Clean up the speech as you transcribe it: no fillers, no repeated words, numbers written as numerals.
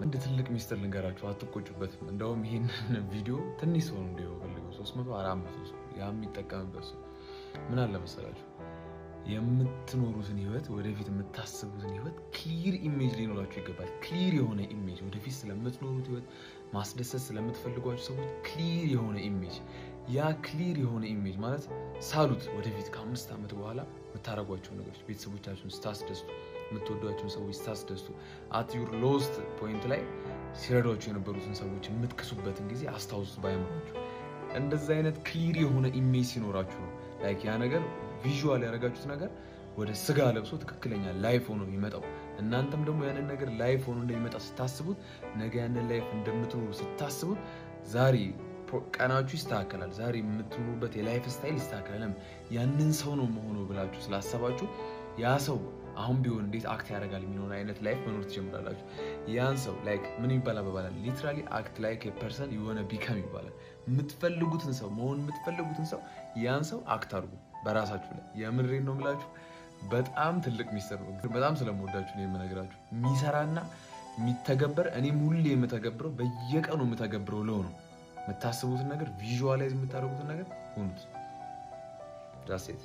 እንደ ትልቅ ሚስጥር ልንገራችሁ፣ አትቆጩበትም። እንደውም ይሄን ቪዲዮ ትንሽ ሰው ነው እንዲያው ፈልገው 300 400 ሰው ያ የሚጠቀምበት ሰው ምን አለ መሰላችሁ፣ የምትኖሩትን ህይወት ወደፊት የምታስቡትን ህይወት ክሊር ኢሜጅ ሊኖራችሁ ይገባል። ክሊር የሆነ ኢሜጅ ወደፊት ስለምትኖሩት ህይወት ማስደሰት ስለምትፈልጓቸው ሰዎች ክሊር የሆነ ኢሜጅ። ያ ክሊር የሆነ ኢሜጅ ማለት ሳሉት ወደፊት ከ5 ዓመት በኋላ የምታደርጓቸው ነገሮች፣ ቤተሰቦቻችሁን ስታስደስቱ፣ የምትወዷቸውን ሰዎች ስታስደስቱ፣ አት ዩር ሎስት ፖይንት ላይ ሲረዷቸው የነበሩትን ሰዎች የምትክሱበትን ጊዜ አስታውሱት ባይምሯችሁ። እንደዛ አይነት ክሊር የሆነ ኢሜጅ ሲኖራችሁ ነው ላይክ ያ ነገር ቪዥዋል ያደረጋችሁት ነገር ወደ ስጋ ለብሶ ትክክለኛ ላይፍ ሆኖ የሚመጣው። እናንተም ደግሞ ያንን ነገር ላይፍ ሆኖ እንደሚመጣ ስታስቡት፣ ነገ ያንን ላይፍ እንደምትኖሩ ስታስቡት፣ ዛሬ ቀናችሁ ይስተካከላል። ዛሬ የምትኖሩበት የላይፍ ስታይል ይስተካከላል። ያንን ሰው ነው መሆኑ ብላችሁ ስላሰባችሁ ያ ሰው አሁን ቢሆን እንዴት አክት ያደርጋል የሚኖር አይነት ላይፍ መኖር ትጀምራላችሁ። ያን ሰው ላይክ ምን ይባላል በባላል ሊትራሊ አክት ላይክ ኤ ፐርሰን የሆነ ቢካም ይባላል። የምትፈልጉትን ሰው መሆን የምትፈልጉትን ሰው ያን ሰው አክት አድርጉ በራሳችሁ ላይ። የምንሬን ነው የምላችሁ። በጣም ትልቅ ሚስጥር ነው። በጣም ስለምወዳችሁ ነው የምነግራችሁ። የሚሰራና የሚተገበር እኔም ሁሌ የምተገብረው በየቀኑ የምተገብረው ነው። የምታስቡትን ነገር ቪዥዋላይዝ የምታደርጉትን ነገር ሁኑት። ዳሴት